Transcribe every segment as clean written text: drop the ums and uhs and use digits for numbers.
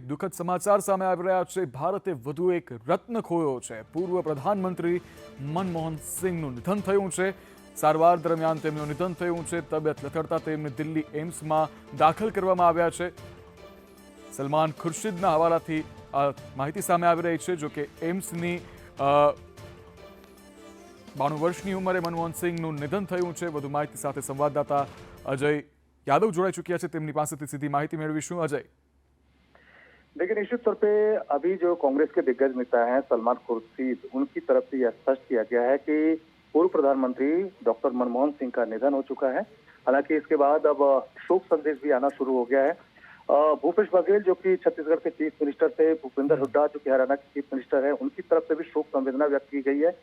દુઃખદ સમાચાર સામે આવી રહ્યા છે। ભારતે વધુ એક રત્ન ખોયો છે। પૂર્વ પ્રધાનમંત્રી મનમોહન સિંહનું નિધન થયું છે। સારવાર દરમિયાન તેમનું નિધન થયું છે। તબિયત લથડતા તેમને દિલ્હી એમ્સમાં દાખલ કરવામાં આવ્યા છે। સલમાન ખુરશીદના હવાલાથી આ માહિતી સામે આવી રહી છે। જો કે એમ્સની 92 વર્ષની ઉંમરે મનમોહન સિંહનું નિધન થયું છે। વધુ માહિતી સાથે સંવાદદાતા अजय यादव जुड़ाई चुकिया है। તેમની પાસેથી સીધી માહિતી મેળવીશું। अजय, देखिए, निश्चित तौर पे अभी जो कांग्रेस के दिग्गज नेता हैं सलमान खुर्शीद, उनकी तरफ से यह स्पष्ट किया गया है कि पूर्व प्रधानमंत्री डॉक्टर मनमोहन सिंह का निधन हो चुका है। हालांकि इसके बाद अब शोक संदेश भी आना शुरू हो गया है। भूपेश बघेल जो कि छत्तीसगढ़ के चीफ मिनिस्टर थे, भूपेंद्र हुड्डा जो कि हरियाणा के चीफ मिनिस्टर है, उनकी तरफ से भी शोक संवेदना व्यक्त की गई है।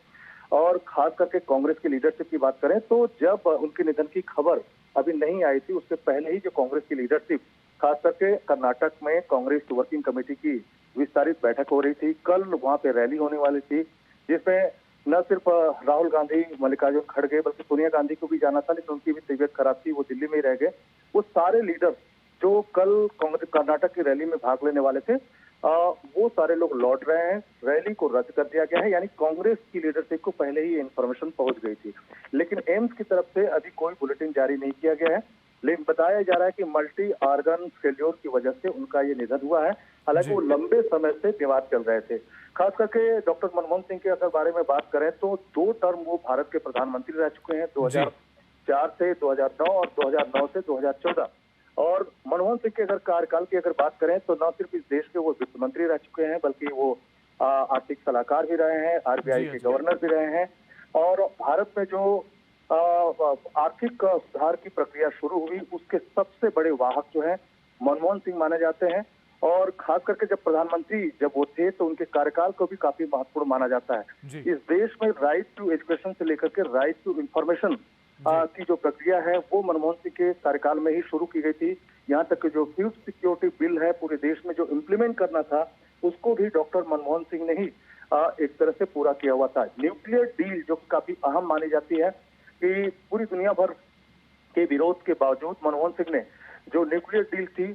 और खास करके कांग्रेस की लीडरशिप की बात करें तो जब उनके निधन की खबर अभी नहीं आई थी, उससे पहले ही जो कांग्रेस की लीडरशिप खास करके कर्नाटक में कांग्रेस वर्किंग कमेटी की विस्तारित बैठक हो रही थी। कल वहां पे रैली होने वाली थी, जिसमें न सिर्फ राहुल गांधी, मल्लिकार्जुन खड़गे, बल्कि सोनिया गांधी को भी जाना था, लेकिन उनकी भी तबीयत खराब थी, वो दिल्ली में ही रह गए। वो सारे लीडर जो कल कांग्रेस कर्नाटक की रैली में भाग लेने वाले थे, वो सारे लोग लौट रहे हैं। रैली को रद्द कर दिया गया है, यानी कांग्रेस की लीडरशिप को पहले ही इन्फॉर्मेशन पहुंच गई थी। लेकिन एम्स की तरफ से अभी कोई बुलेटिन जारी नहीं किया गया है। लेकिन बताया जा रहा है कि मल्टी ऑर्गन फेल्योर की वजह से उनका ये निधन हुआ है। हालांकि वो लंबे समय से बीमार चल रहे थे। खास करके डॉक्टर मनमोहन सिंह के अगर बारे में बात करें तो 2 टर्म वो भारत के प्रधानमंत्री रह चुके हैं, 2004 से 2009 और 2009 से 2014। और मनमोहन सिंह के अगर कार्यकाल की अगर बात करें तो न सिर्फ इस देश के वो वित्त मंत्री रह चुके हैं, बल्कि वो आर्थिक सलाहकार भी रहे हैं, आरबीआई के गवर्नर भी रहे हैं। और भारत में जो आर्थिक सुधार की प्रक्रिया शुरू हुई, उसके सबसे बड़े वाहक जो है मनमोहन सिंह माने जाते हैं। और खास करके जब प्रधानमंत्री जब वो थे तो उनके कार्यकाल को भी काफी महत्वपूर्ण माना जाता है। इस देश में राइट टू एजुकेशन से लेकर के राइट टू इंफॉर्मेशन की जो प्रक्रिया है वो मनमोहन सिंह के कार्यकाल में ही शुरू की गई थी। यहाँ तक कि जो फूड सिक्योरिटी बिल है पूरे देश में जो इम्प्लीमेंट करना था, उसको भी डॉक्टर मनमोहन सिंह ने ही एक तरह से पूरा किया हुआ था। न्यूक्लियर डील जो काफी अहम मानी जाती है कि पूरी दुनिया भर के विरोध के बावजूद मनमोहन सिंह ने जो न्यूक्लियर डील थी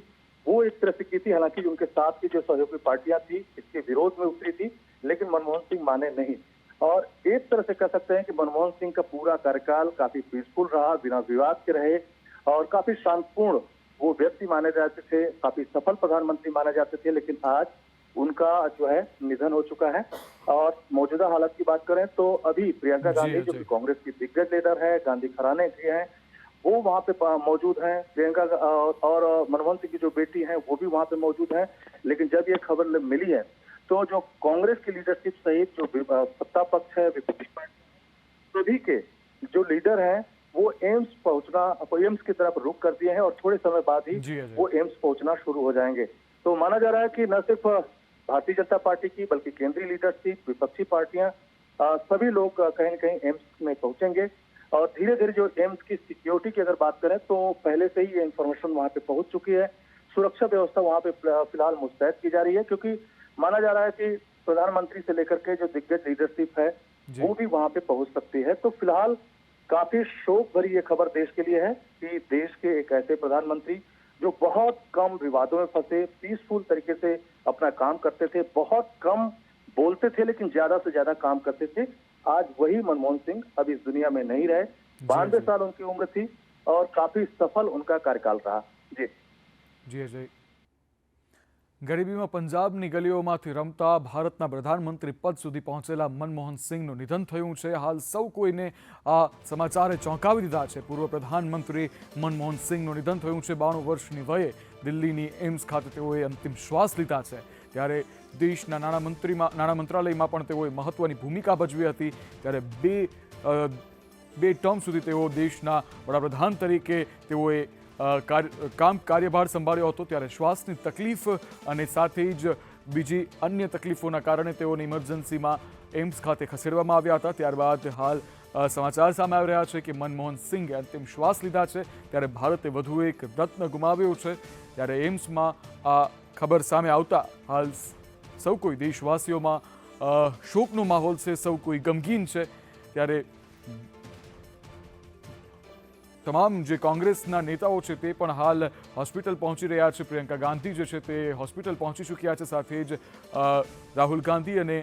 वो एक तरह से की थी। हालांकि उनके साथ की जो सहयोगी पार्टियां थी इसके विरोध में उतरी थी, लेकिन मनमोहन सिंह माने नहीं। और एक तरह से कह सकते हैं कि मनमोहन सिंह का पूरा कार्यकाल काफी पीसफुल रहा, बिना विवाद के रहे और काफी शांतिपूर्ण वो व्यक्ति माने जाते थे, काफी सफल प्रधानमंत्री माने जाते थे। लेकिन आज उनका जो है निधन हो चुका है। और मौजूदा हालत की बात करें तो अभी प्रियंका गांधी जो कि कांग्रेस की दिग्गज लीडर है, गांधी घराने की है, वो वहां पे मौजूद हैं। प्रियंका और मनमोहन सिंह की जो बेटी है वो भी वहां पे मौजूद है। लेकिन जब ये खबर मिली है तो जो कांग्रेस की लीडरशिप सहित जो सत्ता पक्ष है, विपक्षी पार्टी, सभी के जो लीडर हैं वो एम्स की तरफ रुख कर दिए हैं और थोड़े समय बाद ही वो एम्स पहुंचना शुरू हो जाएंगे। तो माना जा रहा है कि न सिर्फ भारतीय जनता पार्टी की बल्कि केंद्रीय लीडरशिप, विपक्षी पार्टियां, सभी लोग कहीं न कहीं एम्स में पहुंचेंगे। और धीरे धीरे जो एम्स की सिक्योरिटी की अगर बात करें तो पहले से ही ये इन्फॉर्मेशन वहां पे पहुंच चुकी है। सुरक्षा व्यवस्था वहां पे फिलहाल मुस्तैद की जा रही है, क्योंकि माना जा रहा है कि प्रधानमंत्री से लेकर के जो दिग्गज लीडरशिप है वो भी वहां पे पहुंच सकती है। तो फिलहाल काफी शोक भरी ये खबर देश के लिए है कि देश के एक ऐसे प्रधानमंत्री जो बहुत कम विवादों में फंसे, पीसफुल तरीके से अपना काम करते थे, बहुत कम बोलते थे लेकिन ज्यादा से ज्यादा काम करते थे, आज वही मनमोहन सिंह अब इस दुनिया में नहीं रहे। 92 साल उनकी उम्र थी और काफी सफल उनका कार्यकाल रहा। जी अजय, ગરીબીમાં પંજાબની ગલીઓમાંથી રમતા ભારતના પ્રધાનમંત્રી પદ સુધી પહોંચેલા મનમોહન સિંહનું નિધન થયું છે। હાલ સૌ કોઈને આ સમાચારે ચોંકાવી દીધા છે। પૂર્વ પ્રધાનમંત્રી મનમોહન સિંહનું નિધન થયું છે। 92 વર્ષની વયે દિલ્હીની એમ્સ ખાતે તેઓએ અંતિમ શ્વાસ લીધા છે। ત્યારે દેશના નાણાં મંત્રાલયમાં પણ તેઓએ મહત્વની ભૂમિકા ભજવી હતી। ત્યારે બે ટર્મ સુધી તેઓ દેશના વડાપ્રધાન તરીકે તેઓએ कार्यभार संभाळ्यो હતો। ત્યારે શ્વાસની તકલીફ અને સાથે જ બીજી અન્ય તકલીફોના કારણે તેઓને ઇમરજન્સીમાં એમ્સ ખાતે ખસેડવામાં આવ્યા હતા। ત્યારબાદ હાલ સમાચાર સામે આવી રહ્યા છે કે મનમોહન સિંહે અંતિમ શ્વાસ લીધા છે। ત્યારે ભારતે વધુ એક રત્ન ગુમાવ્યો છે। ત્યારે એમ્સમાં આ ખબર સામે આવતા હાલ સૌ કોઈ દેશવાસીઓમાં શોકનો માહોલ છે, સૌ કોઈ ગમગીન છે। ત્યારે તમામ જે કોંગ્રેસના નેતાઓ છે તે પણ હાલ હોસ્પિટલ પહોંચી રહ્યા છે. પ્રિયંકા ગાંધી જે છે તે હોસ્પિટલ પહોંચી ચૂક્યા છે. સાથે જ રાહુલ ગાંધી અને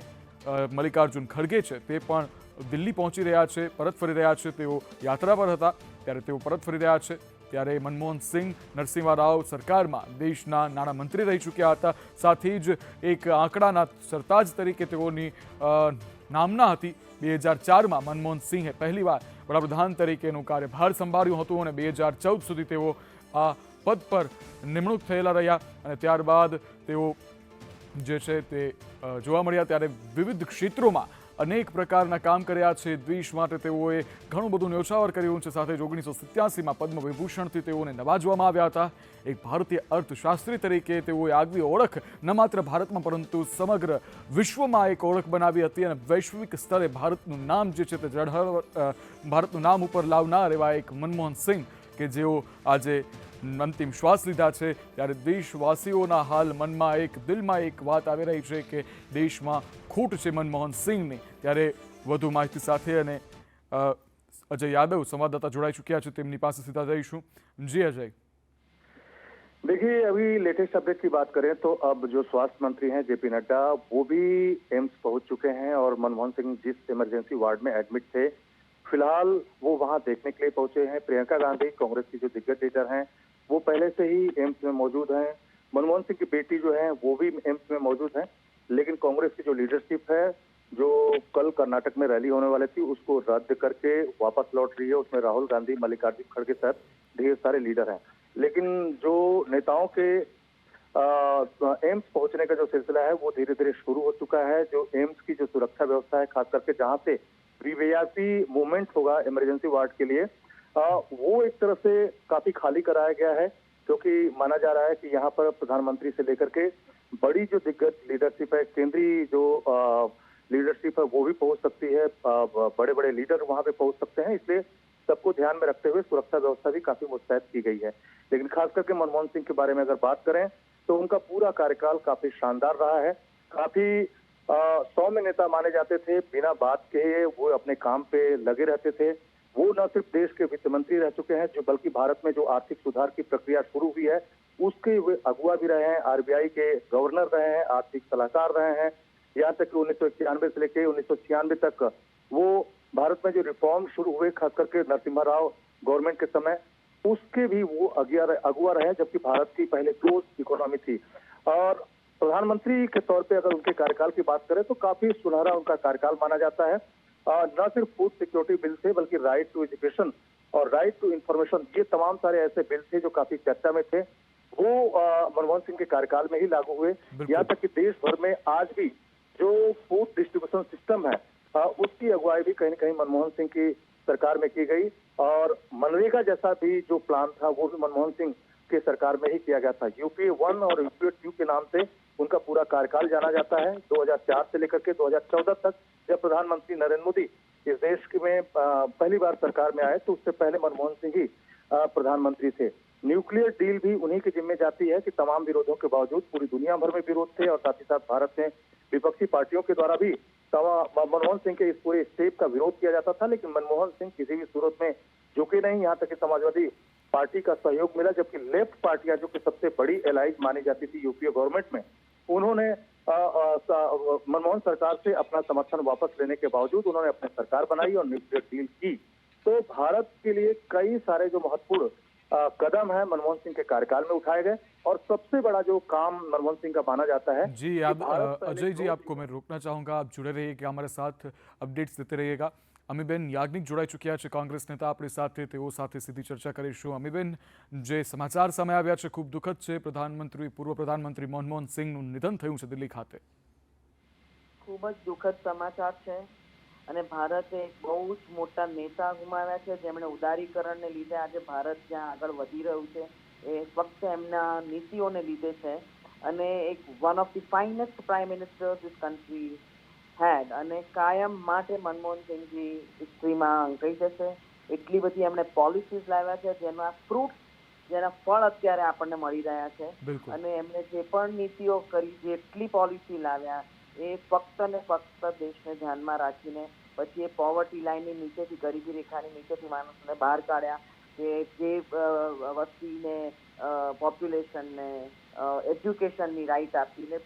મલ્લિકાર્જુન ખડગે છે તે પણ દિલ્હી પહોંચી રહ્યા છે, પરત ફરી રહ્યા છે. તેઓ યાત્રા પર હતા ત્યારે તેઓ પરત ફરી રહ્યા છે. ત્યારે મનમોહન સિંહ નરસિંહા રાવ સરકારમાં દેશના નાણામંત્રી રહી ચૂક્યા હતા. સાથે જ એક આંકડાના સરતાજ તરીકે તેઓની નામના હતી. 2004માં મનમોહન સિંહે પહેલીવાર વડાપ્રધાન તરીકેનું કાર્યભાર સંભાળ્યું હતું અને 2014 સુધી તેઓ આ પદ પર નિમણૂક થયેલા રહ્યા અને ત્યારબાદ તેઓ જે છે તે જોવા મળ્યા. ત્યારે વિવિધ ક્ષેત્રોમાં અનેક પ્રકારના કામ કર્યા છે. દેશ માટે તેઓએ ઘણું બધું ન્યોછાવર કર્યું છે. સાથે જ 1987માં પદ્મ વિભૂષણથી તેઓને નવાજવામાં આવ્યા હતા. એક ભારતીય અર્થશાસ્ત્રી તરીકે તેઓએ આગવી ઓળખ ન માત્ર ભારતમાં પરંતુ સમગ્ર વિશ્વમાં એક ઓળખ બનાવી હતી અને વૈશ્વિક સ્તરે ભારતનું નામ જે છે તે ભારતનું નામ ઉપર લાવનાર એવા એક મનમોહન સિંહ કે જેઓ આજે અંતિમ શ્વાસ લીધા છે. ત્યારે દેશવાસીઓના હાલ મનમાં દિલમાં એક વાત આવી રહી છે કે દેશમાં ખૂટ છે મનમોહન સિંહની. ત્યારે વધુ માહિતી સાથે અને अजय यादव संवाददाता जुड़ाई चुके हैं, તેમની પાસે સીધા જઈશું. जी अजय, देखिए अभी लेटेस्ट अपडेट की बात करें तो अब जो स्वास्थ्य मंत्री हैं जेपी नड्डा वो भी एम्स पहुंच चुके हैं और मनमोहन सिंह जिस इमरजेंसी वार्ड में एडमिट थे फिलहाल वो वहां देखने के लिए पहुंचे हैं. प्रियंका गांधी कांग्रेस की जो दिग्गज लीडर हैं वो पहले से ही एम्स में मौजूद हैं. मनमोहन सिंह की बेटी जो है वो भी एम्स में मौजूद है. लेकिन कांग्रेस की जो लीडरशिप है जो कल कर्नाटक में रैली होने वाली थी उसको रद्द करके वापस लौट रही है. उसमें राहुल गांधी, मल्लिकार्जुन खड़गे सहित ढेर सारे लीडर हैं. लेकिन जो नेताओं के एम्स पहुंचने का जो सिलसिला है वो धीरे धीरे शुरू हो चुका है. जो एम्स की जो सुरक्षा व्यवस्था है खास करके जहां से वीवीआईपी मूवमेंट होगा इमरजेंसी वार्ड के लिए वो एक तरह से काफी खाली कराया गया है, क्योंकि माना जा रहा है कि यहाँ पर प्रधानमंत्री से लेकर के बड़ी जो दिग्गज लीडरशिप है, केंद्रीय जो लीडरशिप है वो भी पहुंच सकती है, बड़े बड़े लीडर वहां पे पहुंच सकते हैं. इसलिए सबको ध्यान में रखते हुए सुरक्षा व्यवस्था भी काफी मुस्तैद की गई है. लेकिन खास करके मनमोहन सिंह के बारे में अगर बात करें तो उनका पूरा कार्यकाल काफी शानदार रहा है. काफी सौम्य नेता माने जाते थे, बिना बात के वो अपने काम पे लगे रहते थे. वो न सिर्फ देश के वित्त मंत्री रह चुके हैं जो बल्कि भारत में जो आर्थिक सुधार की प्रक्रिया शुरू हुई है उसके वे अगुवा भी रहे हैं, आरबीआई के गवर्नर रहे हैं, आर्थिक सलाहकार रहे हैं. यहाँ तक कि 1991 से लेकर 1996 तक वो भारत में जो रिफॉर्म शुरू हुए खास करके नरसिम्हा राव गवर्नमेंट के समय उसके भी वो अगुवा रहे, जबकि भारत की पहले क्लोज इकोनॉमी थी. और प्रधानमंत्री के तौर पे अगर उनके कार्यकाल की बात करें तो काफी सुनहरा उनका कार्यकाल माना जाता है. न सिर्फ फूड सिक्योरिटी बिल थे बल्कि राइट टू एजुकेशन और राइट टू इंफॉर्मेशन, ये तमाम सारे ऐसे बिल थे जो काफी चर्चा में थे. वो मनमोहन सिंह के कार्यकाल में ही लागू हुए. यहाँ तक कि देश भर में आज भी जो फूड डिस्ट्रीब्यूशन सिस्टम है उसकी अगुवाई भी कहीं न कहीं मनमोहन सिंह की सरकार में की गई. और मनरेगा जैसा भी जो प्लान था वो भी मनमोहन सिंह के सरकार में ही किया गया था. यूपीए 1 और यूपीए 2 के नाम से उनका पूरा कार्यकाल जाना जाता है. 2004 से लेकर के 2014 तक जब प्रधानमंत्री नरेंद्र मोदी इस देश में पहली बार सरकार में आए तो उससे पहले मनमोहन सिंह ही प्रधानमंत्री थे. न्यूक्लियर डील भी उन्हीं की जिम्मे जाती है कि तमाम विरोधों के बावजूद पूरी दुनिया भर में विरोध थे और साथ ही साथ भारत में विपक्षी पार्टियों के द्वारा भी मनमोहन सिंह के इस पूरे स्टेप का विरोध किया जाता था. लेकिन मनमोहन सिंह किसी भी सूरत में झुके नहीं. यहाँ तक कि समाजवादी पार्टी का सहयोग मिला, जबकि लेफ्ट पार्टियां जो कि सबसे बड़ी एलाइज मानी जाती थी यूपीए गवर्नमेंट में, उन्होंने मनमोहन सरकार से अपना समर्थन वापस लेने के बावजूद उन्होंने अपनी सरकार बनाई और न्यूक्लियर डील की. तो भारत के लिए कई सारे जो महत्वपूर्ण कदम है मनमोहन सिंह के कार्यकाल में उठाए गए. और सबसे बड़ा जो काम मनमोहन सिंह का माना जाता है जी अजय जी, आपको मैं रोकना चाहूंगा, आप जुड़े रहिएगा, हमारे साथ अपडेट्स देते रहिएगा. अमीबेन याज्ञिक જોડાઈ ચૂક્યા છે કોંગ્રેસ નેતા આપણી સાથે, તેઓ સાથે સીધી ચર્ચા કરીશું. અમીબેન, જે સમાચાર સામે આવ્યા છે ખૂબ દુઃખદ છે. પૂર્વ પ્રધાનમંત્રી મનમોહન સિંહનું નિધન થયું છે દિલ્હી ખાતે. ખૂબ જ દુઃખદ સમાચાર છે અને ભારતે એક બહુ જ મોટા નેતા ગુમાવ્યા છે જેમણે ઉદારીકરણને લીધે આજે ભારત જ્યાં આગળ વધી રહ્યું છે એ ફક્ત એમના નીતિઓને લીધે છે. અને એક one of the finest prime minister this country head અને કાયમ માટે મનમોહન સિંહજી હિસ્ટ્રીમાં અંકાઈ જશે. એટલી બધી એમણે પોલિસીઝ લાવ્યા છે જેના ફ્રૂટ, જેના ફળ અત્યારે આપણને મળી રહ્યા છે. અને એમણે જે પણ નીતિઓ કરી, જેટલી પોલિસી લાવ્યા એ ફક્ત ને ફક્ત દેશને ધ્યાનમાં રાખીને પછી એ પોવર્ટી લાઇનની નીચેથી, ગરીબી રેખાની નીચેથી માણસોને બહાર કાઢ્યા કે જે વસ્તીને પોપ્યુલેશનને એજ્યુકેશનની રાઇટ આપીને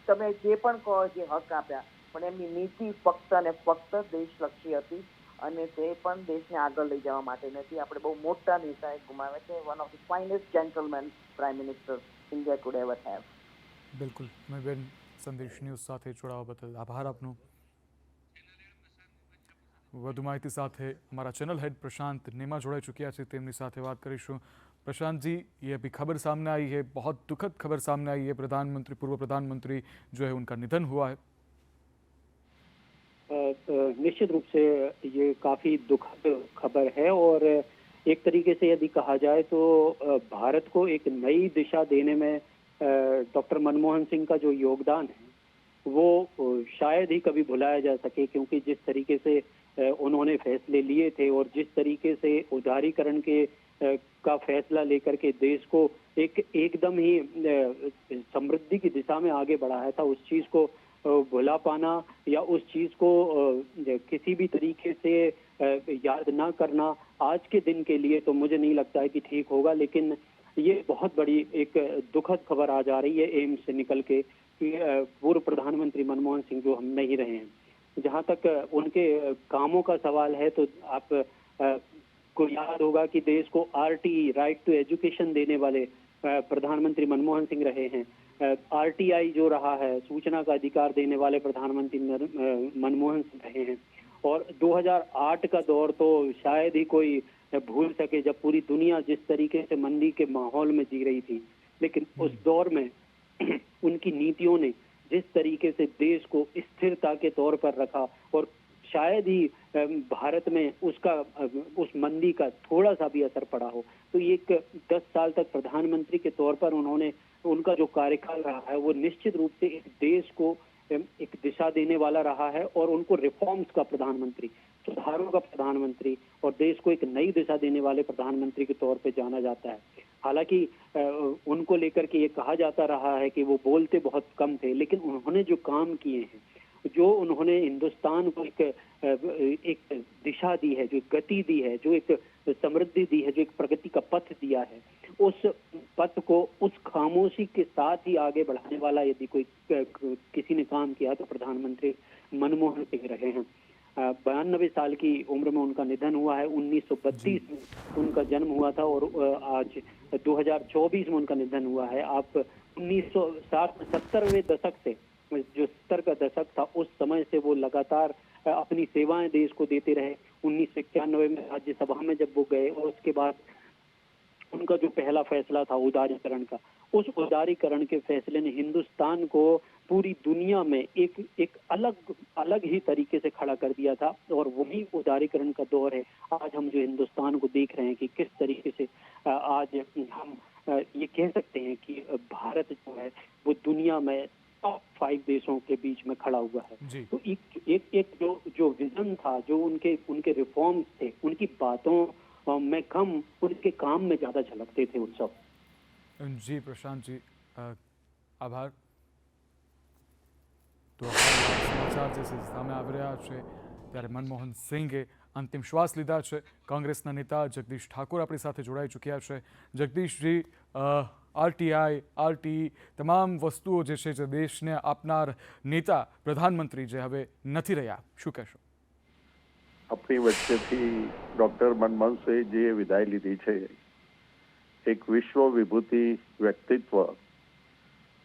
તમે જે પણ કહો જે હક આપ્યા, પણ એમની નીતિ ફક્ત અને ફક્ત દેશલક્ષી હતી અને તે પણ દેશને આગળ લઈ જવા માટે નથી. આપણે બહુ મોટા નેતાએ ગુમાવ્યા છે. One of the finest gentleman prime minister India food ever have. બિલકુલ મેં સંદેશ ન્યૂઝ સાથે જોડાવા બદલ આભાર આપનો. વધુ માહિતી સાથે हमारा चैनल हेड प्रशांत नेमा जुड़ चुकिया है, તેમની સાથે बात કરીશું. प्रशांत जी, ये अभी खबर सामने आई है, बहुत दुखद खबर सामने आई है, प्रधानमंत्री पूर्व प्रधानमंत्री जो है उनका निधन हुआ है. निश्चित रूप से ये काफी दुखद खबर है और एक तरीके से यदि कहा जाए तो भारत को एक नई दिशा देने में डॉक्टर मनमोहन सिंह का जो योगदान है वो शायद ही कभी भुलाया जा सके, क्योंकि जिस तरीके से उन्होंने फैसले लिए थे और जिस तरीके से उदारीकरण के का फैसला लेकर के देश को एकदम ही समृद्धि की दिशा में आगे बढ़ाया था, उस चीज को भुला पाना या उस चीज को किसी भी तरीके से याद ना करना आज के दिन के लिए तो मुझे नहीं लगता है कि ठीक होगा. लेकिन ये बहुत बड़ी एक दुखद खबर आज आ रही है एम्स से निकल के कि पूर्व प्रधानमंत्री मनमोहन सिंह जो हम नहीं रहे हैं. जहां तक उनके कामों का सवाल है तो आप को याद होगा कि देश को आरटीई राइट टू एजुकेशन देने वाले प्रधानमंत्री मनमोहन सिंह रहे हैं. आरटीआई जो रहा है, सूचना का अधिकार देने वाले प्रधानमंत्री मनमोहन सिंह रहे हैं. और 2008 का दौर तो शायद ही कोई भूल सके, जब पूरी दुनिया जिस तरीके से मंदी के माहौल में जी रही थी. लेकिन उस दौर में उनकी नीतियों ने जिस तरीके से देश को स्थिरता के तौर पर रखा और शायद ही भारत में उसका उस मंदी का थोड़ा सा भी असर पड़ा हो, तो एक 10 साल तक प्रधानमंत्री के तौर पर उन्होंने उनका जो कार्यकाल रहा है वो निश्चित रूप से एक देश को एक दिशा देने वाला रहा है. और उनको रिफॉर्म्स का प्रधानमंत्री, सुधारों का प्रधानमंत्री और देश को एक नई दिशा देने वाले प्रधानमंत्री के तौर पे जाना जाता है. हालांकि उनको लेकर के ये कहा जाता रहा है कि वो बोलते बहुत कम थे, लेकिन उन्होंने जो काम किए हैं, जो उन्होंने हिंदुस्तान को एक दिशा दी है, जो एक गति दी है, जो एक समृद्धि दी है, जो एक प्रगति का पथ दिया है, उस पथ को उस खामोशी के साथ ही आगे बढ़ाने वाला यदि कोई किसी ने काम किया तो प्रधानमंत्री मनमोहन सिंह रहे हैं. 92 साल की उम्र में उनका निधन हुआ है. 1932 में उनका जन्म हुआ था और आज 2024 में उनका निधन हुआ है. आप 1970वें दशक से, जो 70 का दशक था, उस समय से वो लगातार अपनी सेवाएं देश को देते रहे. 1991 में राज्यसभा में जब वो गए और उसके बाद उनका जो पहला फैसला था उदारीकरण का, उस उदारीकरण के फैसले ने हिंदुस्तान को पूरी दुनिया में एक अलग ही तरीके से खड़ा कर दिया था. और वही उदारीकरण का दौर है आज हम जो हिंदुस्तान को देख रहे हैं कि किस तरीके से आज हम ये कह सकते हैं कि भारत जो है वो दुनिया में टॉप 5 देशों के बीच में खड़ा हुआ है. तो एक जो विजन था, जो उनके रिफॉर्म्स थे, उनकी बातों में कम, उनके काम में ज्यादा झलकते थे उत्सव. जी प्रशांत जी, आभार. तो समाचार જે સામે આવી રહ્યા છે ત્યારે મનમોહન સિંઘે અંતિમ શ્વાસ લીધા છે. કોંગ્રેસના નેતા જગદીશ ઠાકોર આપણી સાથે જોડાઈ ચૂક્યા છે. જગદીશજી, આરટીઆઈ, આરટીઈ તમામ વસ્તુઓ જે છે જે દેશને આપનાર નેતા પ્રધાનમંત્રી જે હવે નથી રહ્યા, શું કહેશો? આપણી વચ્ચેથી ડોક્ટર મનમોહન સિંહજીએ વિદાય લીધી છે. એક વિશ્વ વિભૂતિ વ્યક્તિત્વ.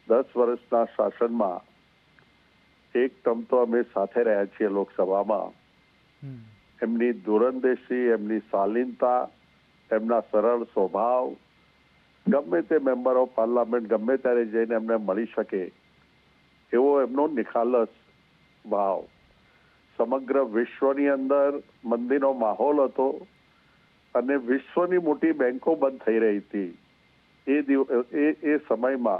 10 વર્ષના શાસનમાં એક ટર્મ તો અમે સાથે રહ્યા છીએ લોકસભામાં. એમની દૂરંદેશી, એમની શાલીનતા, એમના સરળ સ્વભાવ, ગમે તે મેમ્બર ઓફ પાર્લામેન્ટ ગમે ત્યારે જઈને એમને મળી શકે એવો એમનો નિખાલસ ભાવ. સમગ્ર વિશ્વની અંદર મંદીનો માહોલ હતો અને વિશ્વની મોટી બેંકો બંધ થઈ રહી હતી. એ સમયમાં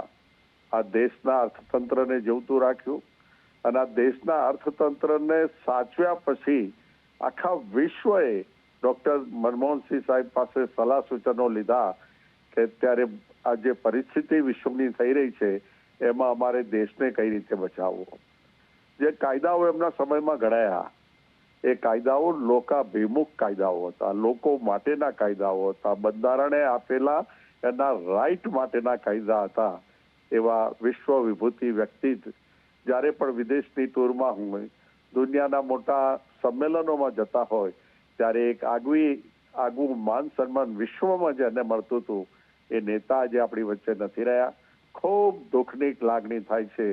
આ દેશના અર્થતંત્રને જીવતું રાખ્યું અને આ દેશના અર્થતંત્રને સાચવ્યા પછી આખા વિશ્વએ ડોક્ટર મનમોહન સિંહ સાહેબ પાસે સલાહ સૂચનો લીધા કે અત્યારે આ જે પરિસ્થિતિ વિશ્વની થઈ રહી છે એમાં અમારે દેશને કઈ રીતે બચાવવો. જે કાયદાઓ એમના સમયમાં ઘડાયા એ કાયદાઓ લોકાભિમુખ કાયદાઓ હતા, લોકો માટેના કાયદાઓ હતા, બંધારણે આપેલા એના રાઈટ માટેના કાયદા હતા. એવા વિશ્વ વિભૂતિ વ્યક્તિ જ્યારે પણ વિદેશની ટૂરમાં હોય, દુનિયાના મોટા સંમેલનોમાં જતા હોય, ત્યારે એક આગવું માન સન્માન વિશ્વમાં જેને મળતું હતું, એ નેતા આજે આપણી વચ્ચે નથી રહ્યા. ખૂબ દુઃખની લાગણી થાય છે.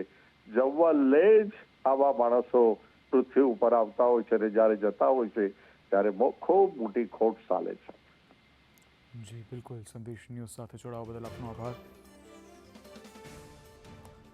જવલ્લે જ આવા માણસો પૃથ્વી ઉપર આવતા હોય છે અને જ્યારે જતા હોય છે ત્યારે ખૂબ મોટી ખોટ ચાલે છે. જી બિલકુલ, સંદેશ ન્યૂઝ સાથે જોડાવા બદલ આપનો આભાર.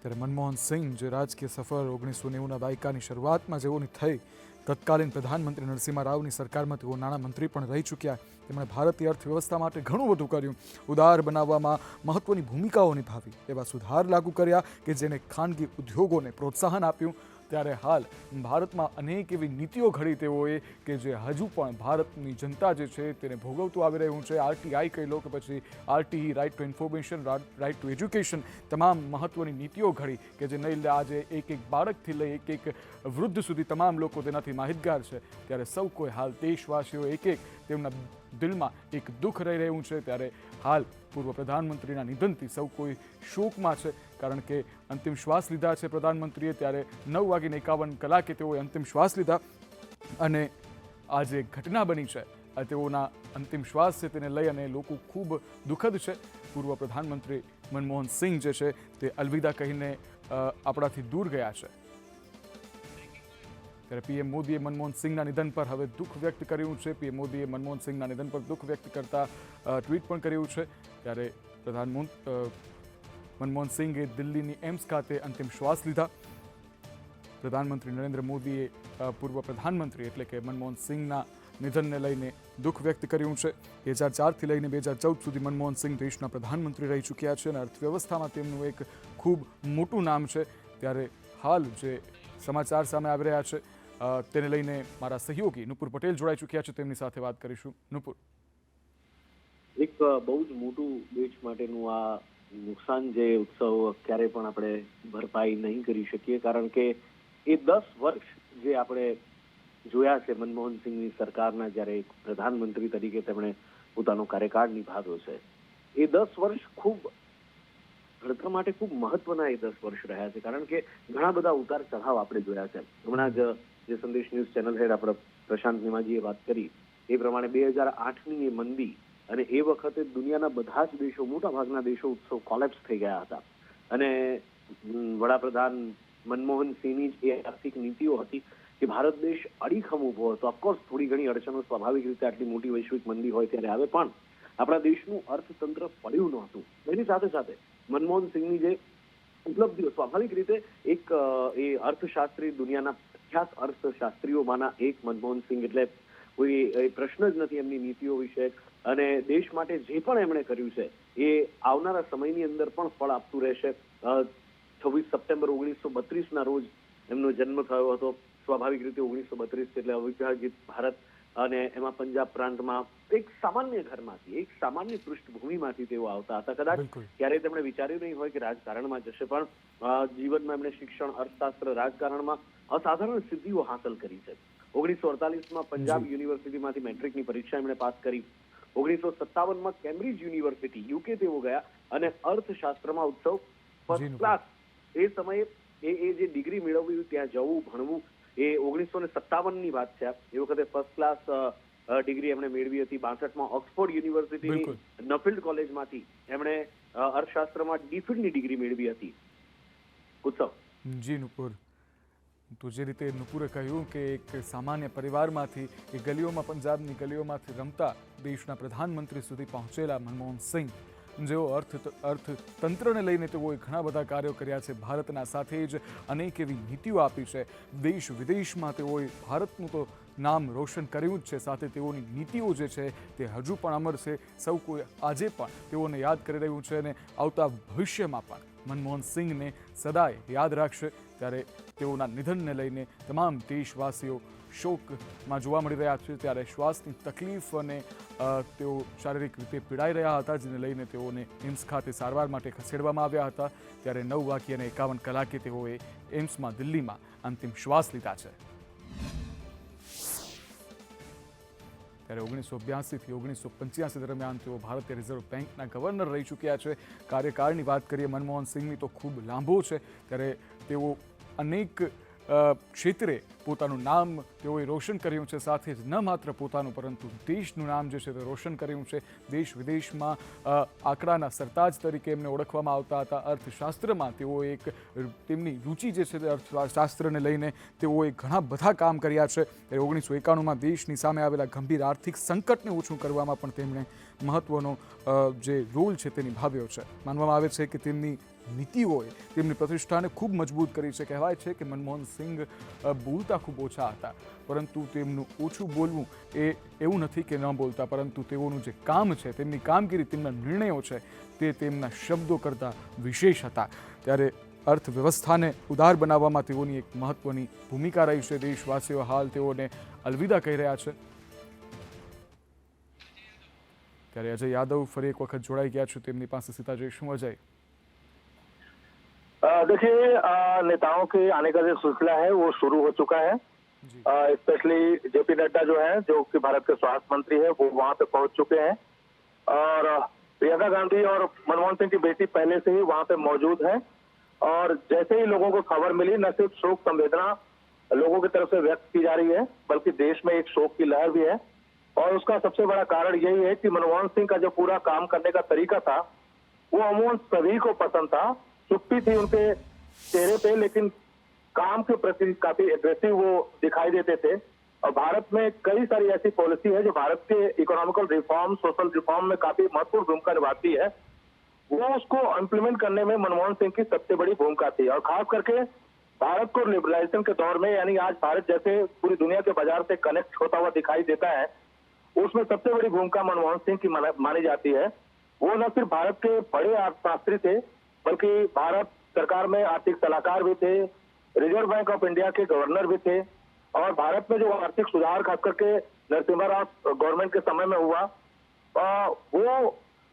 ત્યારે મનમોહન સિંહ જે રાજકીય સફર 1990ના દાયકાની શરૂઆતમાં જેઓની થઈ, તત્કાલીન પ્રધાનમંત્રી નરસિંહ રાવની સરકારમાં તેઓ નાણામંત્રી પણ રહી ચૂક્યા. તેમણે ભારતીય અર્થવ્યવસ્થા માટે ઘણું બધું કર્યું, ઉદાર બનાવવામાં મહત્વની ભૂમિકાઓ નિભાવી, એવા સુધાર લાગુ કર્યા કે જેને ખાનગી ઉદ્યોગોને પ્રોત્સાહન આપ્યું. ત્યારે હાલ ભારતમાં અનેક એવી નીતિઓ ઘડી તેઓએ કે જે હજુ પણ ભારતની જનતા જે છે તેને ભોગવતું આવી રહ્યું છે. આરટીઆઈ કહી લો કે પછી RTE, right to information, right to education, તમામ મહત્વની નીતિઓ ઘડી કે જે નહીં આજે એક બાળકથી લઈ એક વૃદ્ધ સુધી તમામ લોકો તેનાથી માહિતગાર છે. ત્યારે સૌ કોઈ હાલ દેશવાસીઓ એક તેમના દિલમાં એક દુઃખ રહી રહ્યું છે. ત્યારે હાલ પૂર્વ પ્રધાનમંત્રીના નિધનથી સૌ કોઈ શોકમાં છે, કારણ કે અંતિમ શ્વાસ લીધા છે પ્રધાનમંત્રીએ. ત્યારે 9:51 તેઓએ અંતિમ શ્વાસ લીધા અને આ જે ઘટના બની છે તેઓના અંતિમ શ્વાસ છે તેને લઈ અને લોકો ખૂબ દુઃખદ છે. પૂર્વ પ્રધાનમંત્રી મનમોહન સિંહ જે છે તે અલવિદા કહીને આપણાથી દૂર ગયા છે. ત્યારે પીએમ મોદીએ મનમોહન સિંહના નિધન પર હવે દુઃખ વ્યક્ત કર્યું છે. પીએમ મોદીએ મનમોહન સિંહના નિધન પર દુઃખ વ્યક્ત કરતા ટ્વીટ પણ કર્યું છે. ત્યારે મનમોહન સિંહે દિલ્હીની એમ્સ ખાતે અંતિમ શ્વાસ લીધા. પ્રધાનમંત્રી નરેન્દ્ર મોદીએ પૂર્વ પ્રધાનમંત્રી એટલે કે મનમોહન સિંહના નિધનને લઈને દુઃખ વ્યક્ત કર્યું છે. 2004થી લઈને 2014 સુધી મનમોહન સિંહ દેશના પ્રધાનમંત્રી રહી ચૂક્યા છે અને અર્થવ્યવસ્થામાં તેમનું એક ખૂબ મોટું નામ છે. ત્યારે હાલ જે સમાચાર સામે આવી રહ્યા છે તેને લઈને મારા સહયોગી નુપુર પટેલ જોડાઈ ચૂક્યા છે, તેમની સાથે વાત કરીશું. નુપુર, એક બહુ જ મોટું દેશ માટેનું આ નુકસાન જે ઉત્સવ ક્યારે પણ આપણે ભરપાઈ નહીં કરી શકીએ, કારણ કે એ 10 વર્ષ જે આપણે જોયા છે મનમોહન સિંહની સરકારના, જ્યારે એક પ્રધાનમંત્રી તરીકે તેમણે પોતાનો કાર્યકાળ નિભાવ્યો છે, એ 10 વર્ષ ખૂબ ઘડતર માટે ખૂબ મહત્વના એ 10 વર્ષ રહ્યા છે. કારણ કે ઘણા બધા ઉતાર ચઢાવ આપણે જોયા છે. હમણાં જ જે સંદેશ ન્યૂઝ ચેનલ હેડ આપણા પ્રશાંત નિમાજીએ વાત કરી એ પ્રમાણે 2008ની એ મંદી અને એ વખતે દુનિયાના બધા જ દેશો, મોટા ભાગના દેશો ઉત્સવ કોલેપ્સ થઈ ગયા હતા અને વડાપ્રધાન મનમોહન સિંહની જ એ આર્થિક નીતિઓ હતી કે ભારત દેશ અડીખમ ઊભો હતો. ઓફકોર્સ થોડી ઘણી અડચણો સ્વાભાવિક રીતે આટલી મોટી વૈશ્વિક મંદી હોય ત્યારે આવે, પણ આપણા દેશનું અર્થતંત્ર પડ્યું નહોતું. એની સાથે સાથે મનમોહન સિંહની જે ઉપલબ્ધિઓ, સ્વાભાવિક રીતે એક એ અર્થશાસ્ત્રી, દુનિયાના પ્રખ્યાત અર્થશાસ્ત્રીઓમાંના એક મનમોહન સિંહ એટલે કોઈ પ્રશ્ન જ નથી એમની નીતિઓ વિશે. અને દેશ માટે જે પણ એમણે કર્યું છે એ આવનારા સમયની અંદર પણ ફળ આપતું રહેશે. 26 સપ્ટેમ્બર 1932ના રોજ એમનો જન્મ થયો હતો. સ્વાભાવિક રીતે 1932 એટલે અવિભાજિત ભારત અને એમાં પંજાબ પ્રાંતમાં એક સામાન્ય ઘરમાંથી, એક સામાન્ય પૃષ્ઠભૂમિમાંથી તેઓ આવતા હતા. કદાચ ક્યારેય તેમણે વિચાર્યું નહીં હોય કે રાજકારણમાં જશે, પણ જીવનમાં એમણે શિક્ષણ, અર્થશાસ્ત્ર, રાજકારણમાં અસાધારણ સિદ્ધિઓ હાંસલ કરી છે. 1948માં પંજાબ યુનિવર્સિટીમાંથી મેટ્રિકની પરીક્ષા એમણે પાસ કરી. 1957માં કેમ્બ્રિજ યુનિવર્સિટી યુકે તેઓ ગયા અને અર્થશાસ્ત્રમાં ઉત્સવ ફર્સ્ટ ક્લાસ. એ સમયે એ જે ડિગ્રી મેળવ્યું, ત્યાં જવું, ભણવું, એ 1957ની વાત છે. એ વખતે ફર્સ્ટ ક્લાસ ડિગ્રી એમણે મેળવી હતી. 62માં ઓક્સફોર્ડ યુનિવર્સિટીની નફિલ્ડ કોલેજમાંથી એમણે અર્થશાસ્ત્રમાં ડીફિલની ડિગ્રી મેળવી હતી. ઉત્સવ જી નુપુર, તો જે રીતે નુપુરે કહ્યું કે એક સામાન્ય પરિવારમાંથી એ ગલીઓમાં, પંજાબની ગલીઓમાંથી રમતા દેશના પ્રધાનમંત્રી સુધી પહોંચેલા મનમોહન સિંહ, જેઓ અર્થતંત્રને લઈને તેઓએ ઘણા બધા કાર્યો કર્યા છે. ભારતના સાથે જ અનેક એવી નીતિઓ આપી છે. દેશ વિદેશમાં તેઓએ ભારતનું તો નામ રોશન કર્યું જ છે, સાથે તેઓની નીતિઓ જે છે તે હજુ પણ અમર છે. સૌ કોઈ આજે પણ તેઓને યાદ કરી રહ્યું છે અને આવતા ભવિષ્યમાં પણ મનમોહન સિંહને સદાય યાદ રાખશે. ત્યારે તેઓના નિધનને લઈને તમામ દેશવાસીઓ શોકમાં જોવા મળી રહ્યા છે. ત્યારે શ્વાસની તકલીફ અને તેઓ શારીરિક રીતે પીડાઈ રહ્યા હતા, જેને લઈને તેઓને એમ્સ ખાતે સારવાર માટે ખસેડવામાં આવ્યા હતા. ત્યારે 9:51 તેઓએ એમ્સમાં, દિલ્હીમાં અંતિમ શ્વાસ લીધા છે. ત્યારે 1982થી 1985 દરમિયાન તેઓ ભારતીય રિઝર્વ બેંકના ગવર્નર રહી ચૂક્યા છે. કાર્યકાળની વાત કરીએ મનમોહન સિંહની તો ખૂબ લાંબો છે. ત્યારે તેઓ અનેક ક્ષેત્રે પોતાનું નામ તેઓએ રોશન કર્યું છે. સાથે જ ન માત્ર પોતાનું પરંતુ દેશનું નામ જે છે તે રોશન કર્યું છે. દેશ વિદેશમાં આંકડાના સરતાજ તરીકે એમને ઓળખવામાં આવતા હતા. અર્થશાસ્ત્રમાં તેઓ એક તેમની રુચિ જે છે તે અર્થશાસ્ત્રને લઈને તેઓએ ઘણા બધા કામ કર્યા છે. 1991માં દેશની સામે આવેલા ગંભીર આર્થિક સંકટને ઓછું કરવામાં પણ તેમણે મહત્વનો જે રોલ છે તે નિભાવ્યો છે. માનવામાં આવે છે કે તેમની નીતિઓએ તેમની પ્રતિષ્ઠાને ખૂબ મજબૂત કરી છે. કહેવાય છે કે મનમોહન સિંહ બોલતા ખૂબ ઓછા હતા, પરંતુ તેમનું ઓછું બોલવું એ એવું નથી કે ન બોલતા, પરંતુ તેઓનું જે કામ છે, તેમની કામગીરી, તેમના નિર્ણયો છે તે તેમના શબ્દો કરતાં વિશેષ હતા. ત્યારે અર્થવ્યવસ્થાને ઉદાર બનાવવામાં તેઓની એક મહત્વની ભૂમિકા રહી છે. દેશવાસીઓ હાલ તેઓને અલવિદા કહી રહ્યા છે. ત્યારે અજય યાદવ ફરી એક વખત જોડાઈ ગયા છે. તેમની પાસે સીધા જઈશું. અજય, देखिए, नेताओं के आने का जो सिलसिला है वो शुरू हो चुका है. स्पेशली जेपी नड्डा जो है, जो कि भारत के स्वास्थ्य मंत्री है, वो वहां पे पहुंच चुके हैं और प्रियंका गांधी और मनमोहन सिंह की बेटी पहले से ही वहां पे मौजूद है. और जैसे ही लोगों को खबर मिली, न सिर्फ शोक संवेदना लोगों की तरफ से व्यक्त की जा रही है, बल्कि देश में एक शोक की लहर भी है. और उसका सबसे बड़ा कारण यही है कि मनमोहन सिंह का जो पूरा काम करने का तरीका था वो अमूमन सभी को पसंद था. चुप्पी थी उनके चेहरे पे, लेकिन काम के प्रति काफी एग्रेसिव वो दिखाई देते थे. और भारत में कई सारी ऐसी पॉलिसी है जो भारत के इकोनॉमिकल रिफॉर्म, सोशल रिफॉर्म में काफी महत्वपूर्ण भूमिका निभाती है. वो उसको इम्प्लीमेंट करने में मनमोहन सिंह की सबसे बड़ी भूमिका थी. और खास करके भारत को लिबरलाइजेशन के दौर में, यानी आज भारत जैसे पूरी दुनिया के बाजार से कनेक्ट होता हुआ दिखाई देता है, उसमें सबसे बड़ी भूमिका मनमोहन सिंह की मानी जाती है. वो न सिर्फ भारत के बड़े अर्थशास्त्री थे, बल्कि भारत सरकार में आर्थिक सलाहकार भी थे, रिजर्व बैंक ऑफ इंडिया के गवर्नर भी थे. और भारत में जो आर्थिक सुधार खास करके नरसिम्हा राव गवर्नमेंट के समय में हुआ, वो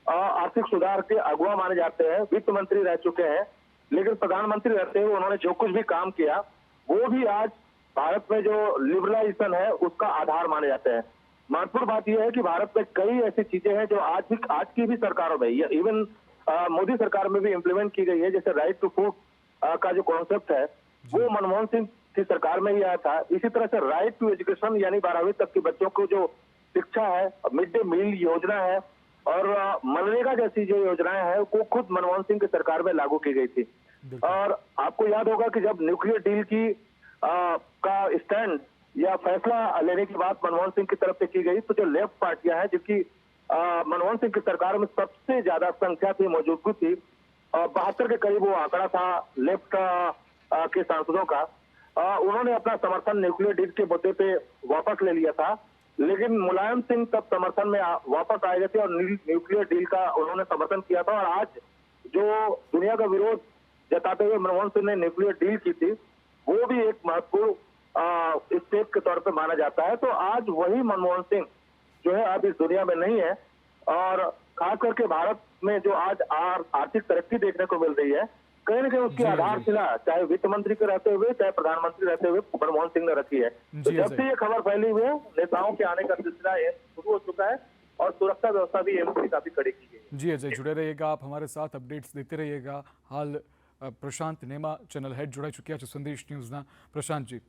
आर्थिक सुधार के अगुवा माने जाते हैं. वित्त मंत्री रह चुके हैं, लेकिन प्रधानमंत्री रहते हुए उन्होंने जो कुछ भी काम किया वो भी आज भारत में जो लिबरलाइजेशन है उसका आधार माने जाते हैं. महत्वपूर्ण बात यह है कि भारत में कई ऐसी चीजें हैं जो आज की भी सरकारों में, इवन मोदी सरकार में भी इम्प्लीमेंट की गई है. जैसे राइट टू फूड का जो कॉन्सेप्ट है वो मनमोहन सिंह की सरकार में ही आया था. इसी तरह से राइट टू एजुकेशन, यानी 12वीं तक के बच्चों को जो शिक्षा है, मिड डे मील योजना है और मनरेगा जैसी जो योजनाएं हैं वो खुद मनमोहन सिंह की सरकार में लागू की गई थी. और आपको याद होगा कि जब न्यूक्लियर डील की का स्टैंड या फैसला लेने की बात मनमोहन सिंह की तरफ से की गई, तो जो लेफ्ट पार्टियां हैं जिसकी मनमोहन सिंह की सरकार में सबसे ज्यादा संख्या थी, मौजूदगी थी, 72 के करीब वो आंकड़ा था लेफ्ट के सांसदों का, उन्होंने अपना समर्थन न्यूक्लियर डील के मुद्दे पे वापस ले लिया था. लेकिन मुलायम सिंह तब समर्थन में वापस आए गए थे और न्यूक्लियर डील का उन्होंने समर्थन किया था. और आज जो दुनिया का विरोध जताते हुए मनमोहन सिंह ने न्यूक्लियर डील की थी, वो भी एक महत्वपूर्ण स्टेप के तौर पे माना जाता है. तो आज वही मनमोहन सिंह जो है अब इस दुनिया में नहीं है. और खास करके भारत में जो आज आर्थिक तरक्की देखने को मिल रही है, कहीं ना कहीं उसकी आधारशिला चाहे वित्त मंत्री के रहते हुए चाहे प्रधानमंत्री रहते हुए मनमोहन सिंह ने रखी है. तो जब से ये खबर फैली हुई है, नेताओं के आने का सिलसिला शुरू हो चुका है और सुरक्षा व्यवस्था भी एम्स की काफी कड़ी की गई है. जी अजय, जुड़े रहिएगा, आप हमारे साथ अपडेट्स देते रहिएगा. हाल प्रशांत नेमा चैनल हेड जोड़ाई चुक्या है संदेश न्यूज़ना. प्रशांत जी,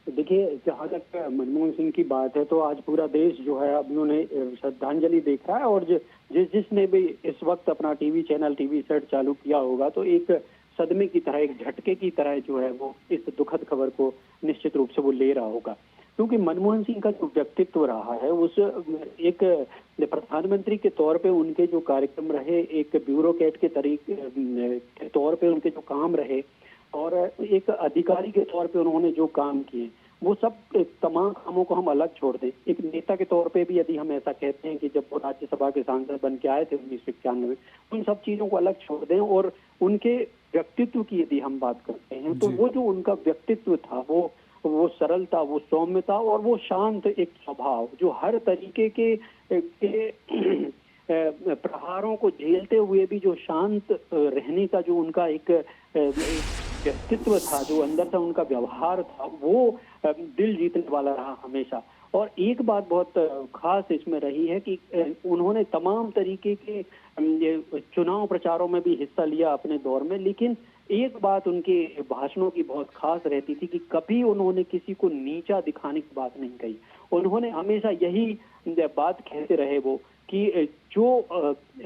देखिए, जहाँ तक मनमोहन सिंह की बात है तो आज पूरा देश जो है अब उन्होंने श्रद्धांजलि देख रहा है. और जिसने भी इस वक्त अपना टीवी चैनल, टीवी सेट चालू किया होगा तो एक सदमे की तरह, एक झटके की तरह जो है वो इस दुखद खबर को निश्चित रूप से वो ले रहा होगा. क्योंकि मनमोहन सिंह का जो व्यक्तित्व रहा है, उस एक प्रधानमंत्री के तौर पे उनके जो कार्यक्रम रहे, एक ब्यूरोक्रेट के के तौर पे उनके जो काम रहे और एक अधिकारी के तौर पे उन्होंने जो काम किए, वो सब तमाम कामों को हम अलग छोड़ दें. एक नेता के तौर पे भी यदि हम ऐसा कहते हैं कि जब वो राज्यसभा के सांसद बन के आए थे 1991, उन सब चीजों को अलग छोड़ दें और उनके व्यक्तित्व की यदि हम बात करते हैं तो वो जो उनका व्यक्तित्व था, वो सरलता, वो सौम्यता और वो शांत एक स्वभाव, जो हर तरीके के प्रहारों को झेलते हुए भी जो शांत रहने का जो उनका एक व्यक्तित्व था, जो अंदर से उनका व्यवहार था, वो दिल जीतने वाला रहा हमेशा। और एक बात बहुत खास इसमें रही है कि उन्होंने तमाम तरीके के ये चुनाव प्रचारों में भी हिस्सा लिया अपने दौर में, लेकिन एक बात उनके भाषणों की बहुत खास रहती थी कि कभी उन्होंने किसी को नीचा दिखाने की बात नहीं कही। उन्होंने हमेशा यही बात कहते रहे वो कि जो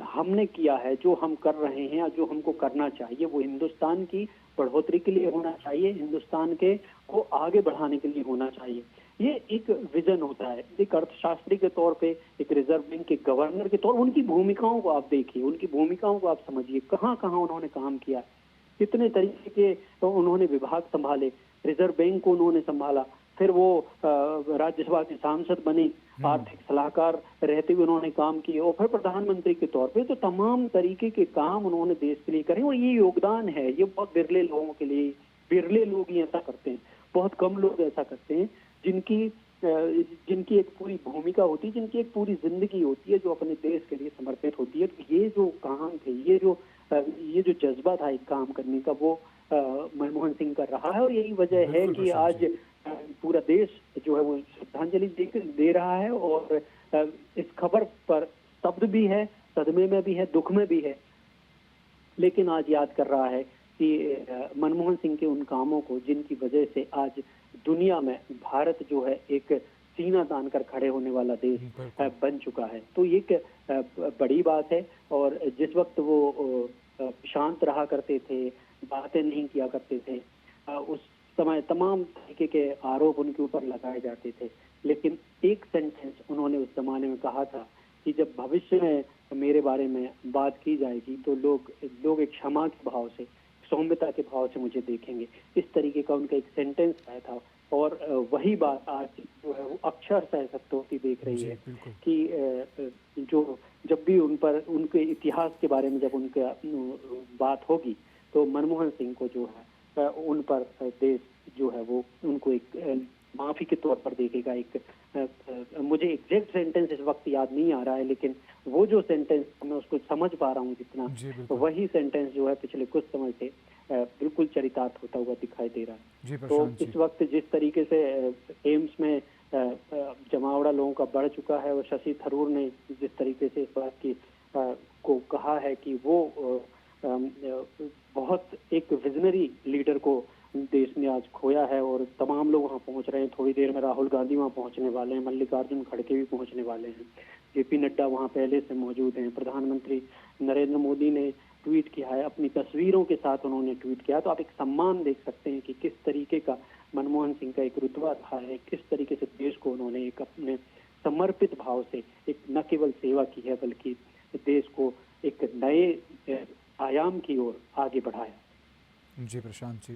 हमने किया है, जो हम कर रहे हैं या जो हमको करना चाहिए, वो हिंदुस्तान की बढ़ोतरी के लिए होना चाहिए, हिंदुस्तान के को आगे बढ़ाने के लिए होना चाहिए। ये एक विजन होता है। एक अर्थशास्त्री के तौर पे, एक रिजर्व बैंक के गवर्नर के तौर, उनकी भूमिकाओं को आप देखिए, उनकी भूमिकाओं को आप समझिए, कहाँ कहाँ उन्होंने काम किया, कितने तरीके के तो उन्होंने विभाग संभाले, रिजर्व बैंक को उन्होंने संभाला, फिर वो राज्यसभा के सांसद बने, आर्थिक सलाहकार रहते हुए उन्होंने काम किए, और फिर प्रधानमंत्री के तौर पे तो तमाम तरीके के काम उन्होंने देश के लिए करे। और ये योगदान है, ये बहुत बिरले लोगों के लिए, बिरले लोग ही ऐसा करते हैं, बहुत कम लोग ऐसा करते हैं जिनकी एक पूरी भूमिका होती है, जिनकी एक पूरी जिंदगी होती है, जो अपने देश के लिए समर्पित होती है। तो ये जो काम थे, ये जो जज्बा था एक काम करने का, वो मनमोहन सिंह का रहा है। और यही वजह है कि आज पूरा देश जो है वो श्रद्धांजलि दे रहा है, और इस खबर पर स्तब्ध भी है, सदमे में भी है, दुख में भी है, लेकिन आज याद कर रहा है कि मनमोहन सिंह के उन कामों को, जिनकी वजह से आज दुनिया में भारत जो है एक सीना तान कर खड़े होने वाला देश बन चुका है। तो ये एक बड़ी बात है। और जिस वक्त वो शांत रहा करते थे, बातें नहीं किया करते थे, उस समय तमाम तरीके के आरोप उनके ऊपर लगाए जाते थे, लेकिन एक सेंटेंस उन्होंने उस जमाने में कहा था कि जब भविष्य में मेरे बारे में बात की जाएगी तो लोग एक क्षमा के भाव से, सौम्यता के भाव से मुझे देखेंगे। इस तरीके का उनका एक सेंटेंस आया था, और वही बात आज जो है वो अक्षर सह सकते होती देख रही है कि जो जब भी उन पर, उनके इतिहास के बारे में जब उनका बात होगी, तो मनमोहन सिंह को जो है उन पर देश जो है वो उनको एक माफी के तौर पर देखेगा। मुझे एग्जैक्ट सेंटेंस इस वक्त याद नहीं आ रहा है, लेकिन वो जो सेंटेंस मैं उसको समझ पा रहा हूँ जितना, वही सेंटेंस जो है पिछले कुछ समय से बिल्कुल चरितार्थ होता हुआ दिखाई दे रहा है। तो इस वक्त जिस तरीके से एम्स में जमावड़ा लोगों का बढ़ चुका है, और शशि थरूर ने जिस तरीके से इस बात की को कहा है कि वो बहुत एक विजनरी लीडर को देश ने आज खोया है, और तमाम लोग वहाँ पहुँच रहे हैं। थोड़ी देर में राहुल गांधी वहाँ पहुँचने वाले हैं, मल्लिकार्जुन खड़गे भी पहुँचने वाले हैं, जेपी नड्डा वहाँ पहले से मौजूद हैं, प्रधानमंत्री नरेंद्र मोदी ने ट्वीट किया है, अपनी तस्वीरों के साथ उन्होंने ट्वीट किया। तो आप एक सम्मान देख सकते हैं कि किस तरीके का मनमोहन सिंह का एक रुतबा रहा है, किस तरीके से देश को उन्होंने एक अपने समर्पित भाव से एक न केवल सेवा की है, बल्कि देश को एक नए आयाम की ओर आगे बढ़ाया। जी प्रशांत जी।